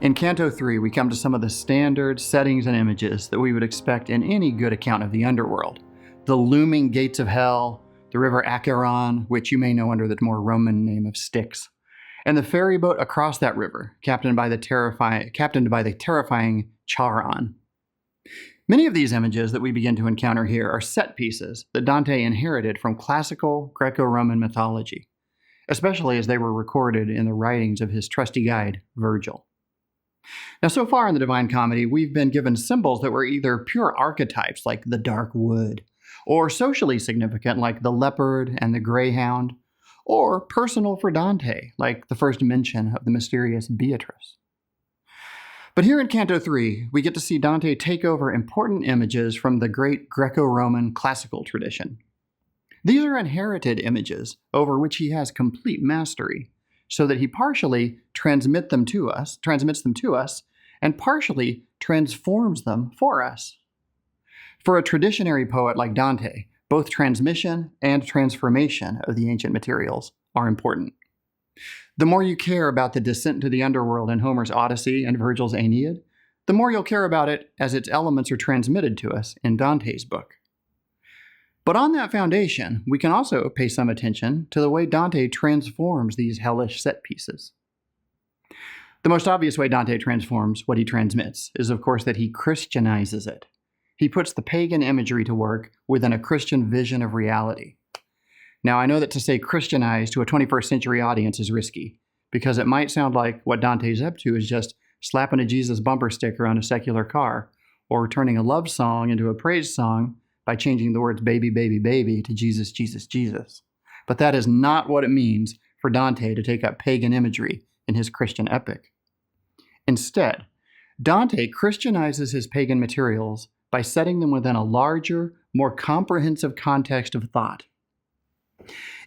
In Canto 3, we come to some of the standard settings and images that we would expect in any good account of the underworld. The looming gates of hell, the river Acheron, which you may know under the more Roman name of Styx, and the ferry boat across that river, captained by the terrifying Charon. Many of these images that we begin to encounter here are set pieces that Dante inherited from classical Greco-Roman mythology, especially as they were recorded in the writings of his trusty guide, Virgil. Now, so far in the Divine Comedy, we've been given symbols that were either pure archetypes, like the dark wood, or socially significant, like the leopard and the greyhound, or personal for Dante, like the first mention of the mysterious Beatrice. But here in Canto 3, we get to see Dante take over important images from the great Greco-Roman classical tradition. These are inherited images over which he has complete mastery, so that he partially transmits them to us, and partially transforms them for us. For a traditionary poet like Dante, both transmission and transformation of the ancient materials are important. The more you care about the descent into the underworld in Homer's Odyssey and Virgil's Aeneid, the more you'll care about it as its elements are transmitted to us in Dante's book. But on that foundation, we can also pay some attention to the way Dante transforms these hellish set pieces. The most obvious way Dante transforms what he transmits is, of course, that he Christianizes it. He puts the pagan imagery to work within a Christian vision of reality. Now, I know that to say Christianize to a 21st century audience is risky, because it might sound like what Dante's up to is just slapping a Jesus bumper sticker on a secular car, or turning a love song into a praise song by changing the words baby, baby, baby to Jesus, Jesus, Jesus. But that is not what it means for Dante to take up pagan imagery in his Christian epic. Instead, Dante Christianizes his pagan materials by setting them within a larger, more comprehensive context of thought.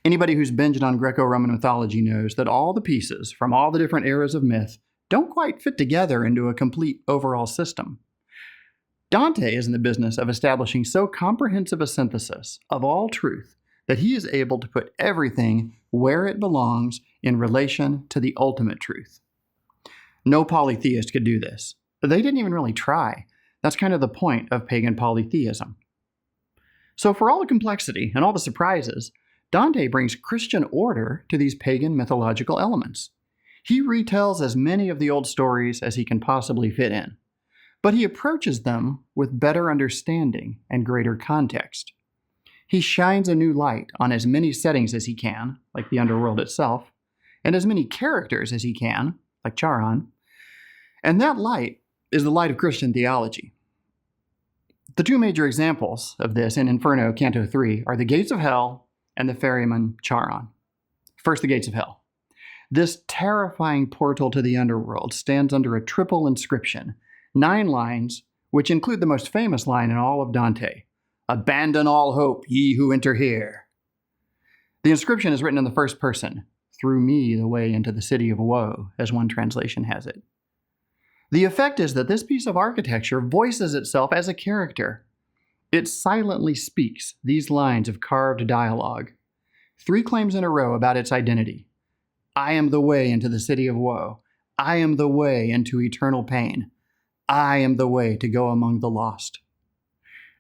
Anybody who's binged on Greco-Roman mythology knows that all the pieces from all the different eras of myth don't quite fit together into a complete overall system. Dante is in the business of establishing so comprehensive a synthesis of all truth that he is able to put everything where it belongs in relation to the ultimate truth. No polytheist could do this. They didn't even really try. That's kind of the point of pagan polytheism. So for all the complexity and all the surprises, Dante brings Christian order to these pagan mythological elements. He retells as many of the old stories as he can possibly fit in, but he approaches them with better understanding and greater context. He shines a new light on as many settings as he can, like the underworld itself, and as many characters as he can, like Charon, and that light is the light of Christian theology. The two major examples of this in Inferno, Canto 3, are the gates of hell and the ferryman Charon. First, the gates of hell. This terrifying portal to the underworld stands under a triple inscription, 9 lines, which include the most famous line in all of Dante, "Abandon all hope, ye who enter here." The inscription is written in the first person, "Through me the way into the city of woe," as one translation has it. The effect is that this piece of architecture voices itself as a character. It silently speaks these lines of carved dialogue, 3 claims in a row about its identity. I am the way into the city of woe. I am the way into eternal pain. I am the way to go among the lost.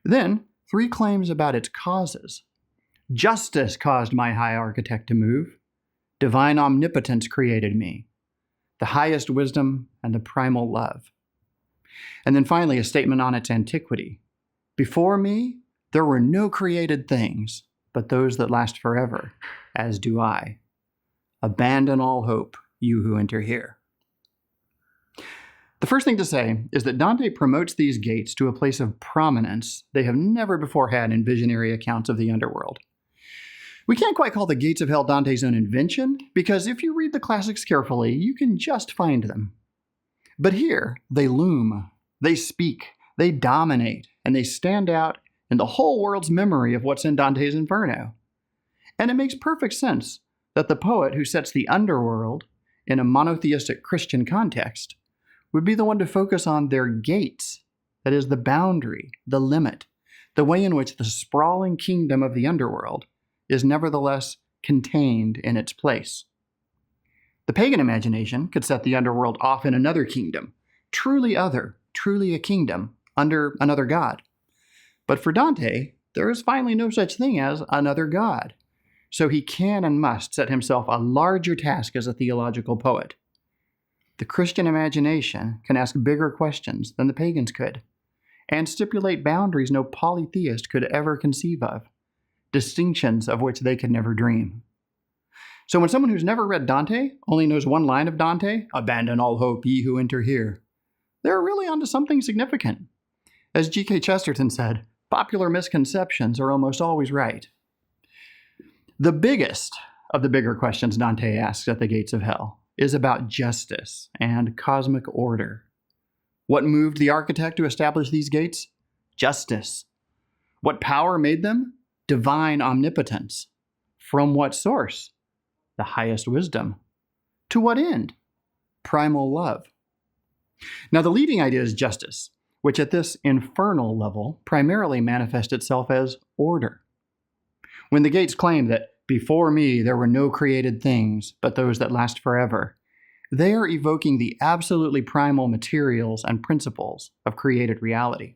Then, 3 claims about its causes. Justice caused my high architect to move. Divine omnipotence created me. The highest wisdom and the primal love. And then finally, a statement on its antiquity. Before me, there were no created things, but those that last forever, as do I. Abandon all hope, you who enter here. The first thing to say is that Dante promotes these gates to a place of prominence they have never before had in visionary accounts of the underworld. We can't quite call the gates of hell Dante's own invention, because if you read the classics carefully, you can just find them. But here, they loom, they speak, they dominate, and they stand out in the whole world's memory of what's in Dante's Inferno. And it makes perfect sense that the poet who sets the underworld in a monotheistic Christian context would be the one to focus on their gates, that is, the boundary, the limit, the way in which the sprawling kingdom of the underworld is nevertheless contained in its place. The pagan imagination could set the underworld off in another kingdom, truly other, truly a kingdom, under another god. But for Dante, there is finally no such thing as another god. So he can and must set himself a larger task as a theological poet. The Christian imagination can ask bigger questions than the pagans could, and stipulate boundaries no polytheist could ever conceive of, distinctions of which they could never dream. So when someone who's never read Dante only knows one line of Dante, "Abandon all hope, ye who enter here," they're really onto something significant. As G.K. Chesterton said, popular misconceptions are almost always right. The biggest of the bigger questions Dante asks at the gates of hell is about justice and cosmic order. What moved the architect to establish these gates? Justice. What power made them? Divine omnipotence. From what source? The highest wisdom. To what end? Primal love. Now, the leading idea is justice, which at this infernal level primarily manifests itself as order. When the gates claim that before me there were no created things but those that last forever, they are evoking the absolutely primal materials and principles of created reality.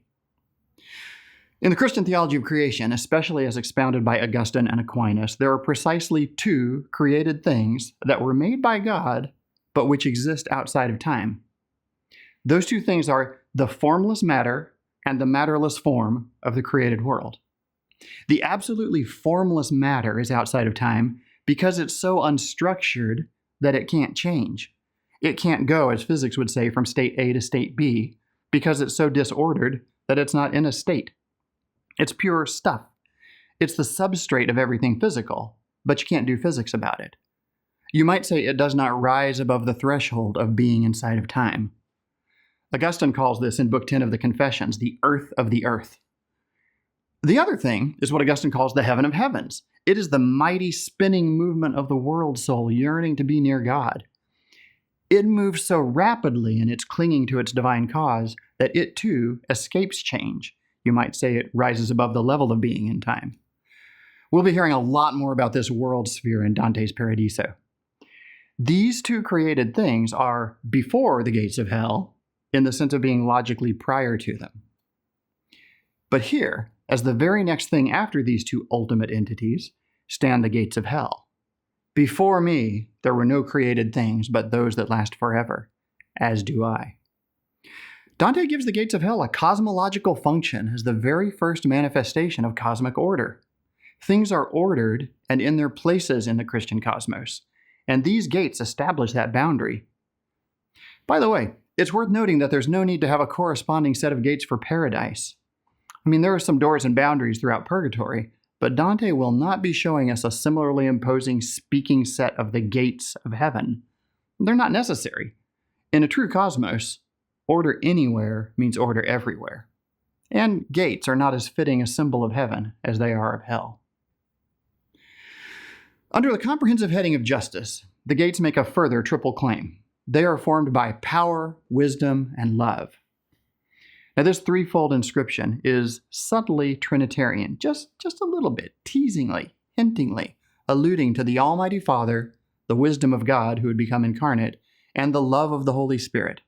In the Christian theology of creation, especially as expounded by Augustine and Aquinas, there are precisely two created things that were made by God, but which exist outside of time. Those two things are the formless matter and the matterless form of the created world. The absolutely formless matter is outside of time because it's so unstructured that it can't change. It can't go, as physics would say, from state A to state B because it's so disordered that it's not in a state. It's pure stuff. It's the substrate of everything physical, but you can't do physics about it. You might say it does not rise above the threshold of being inside of time. Augustine calls this in Book 10 of the Confessions, the earth of the earth. The other thing is what Augustine calls the heaven of heavens. It is the mighty spinning movement of the world soul yearning to be near God. It moves so rapidly in its clinging to its divine cause that it too escapes change. You might say it rises above the level of being in time. We'll be hearing a lot more about this world sphere in Dante's Paradiso. These two created things are before the gates of hell, in the sense of being logically prior to them. But here, as the very next thing after these two ultimate entities, stand the gates of hell. Before me, there were no created things but those that last forever, as do I. Dante gives the gates of hell a cosmological function as the very first manifestation of cosmic order. Things are ordered and in their places in the Christian cosmos, and these gates establish that boundary. By the way, it's worth noting that there's no need to have a corresponding set of gates for paradise. There are some doors and boundaries throughout purgatory, but Dante will not be showing us a similarly imposing speaking set of the gates of heaven. They're not necessary. In a true cosmos, order anywhere means order everywhere. And gates are not as fitting a symbol of heaven as they are of hell. Under the comprehensive heading of justice, the gates make a further triple claim. They are formed by power, wisdom, and love. Now, this threefold inscription is subtly Trinitarian, just a little bit, teasingly, hintingly, alluding to the Almighty Father, the wisdom of God who had become incarnate, and the love of the Holy Spirit.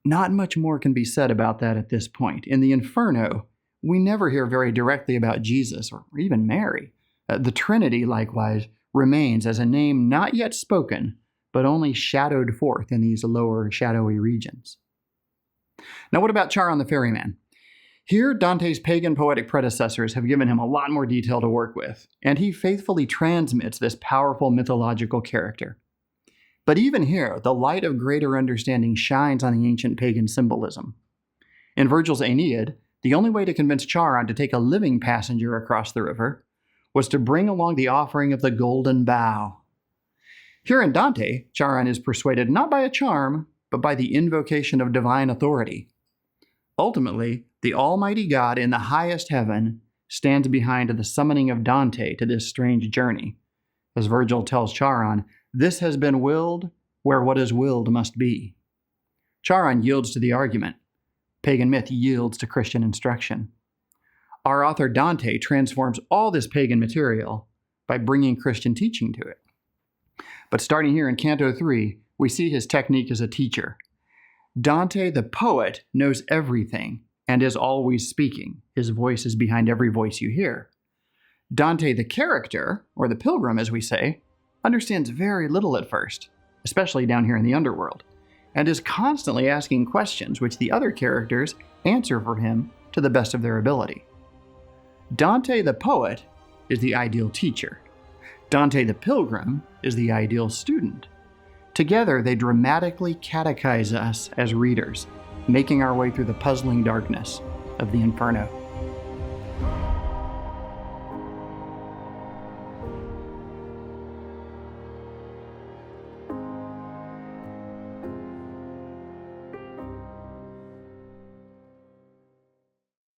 Not much more can be said about that at this point. In the Inferno, we never hear very directly about Jesus or even Mary. The Trinity, likewise, remains as a name not yet spoken, but only shadowed forth in these lower, shadowy regions. Now, what about Charon the ferryman? Here, Dante's pagan poetic predecessors have given him a lot more detail to work with, and he faithfully transmits this powerful mythological character. But even here, the light of greater understanding shines on the ancient pagan symbolism. In Virgil's Aeneid, the only way to convince Charon to take a living passenger across the river was to bring along the offering of the golden bough. Here in Dante, Charon is persuaded not by a charm, but by the invocation of divine authority. Ultimately, the Almighty God in the highest heaven stands behind the summoning of Dante to this strange journey. As Virgil tells Charon, "This has been willed where what is willed must be." Charon yields to the argument. Pagan myth yields to Christian instruction. Our author Dante transforms all this pagan material by bringing Christian teaching to it. But starting here in Canto 3, we see his technique as a teacher. Dante the poet knows everything and is always speaking. His voice is behind every voice you hear. Dante the character, or the pilgrim as we say, understands very little at first, especially down here in the underworld, and is constantly asking questions which the other characters answer for him to the best of their ability. Dante the poet is the ideal teacher. Dante the pilgrim is the ideal student. Together, they dramatically catechize us as readers, making our way through the puzzling darkness of the Inferno.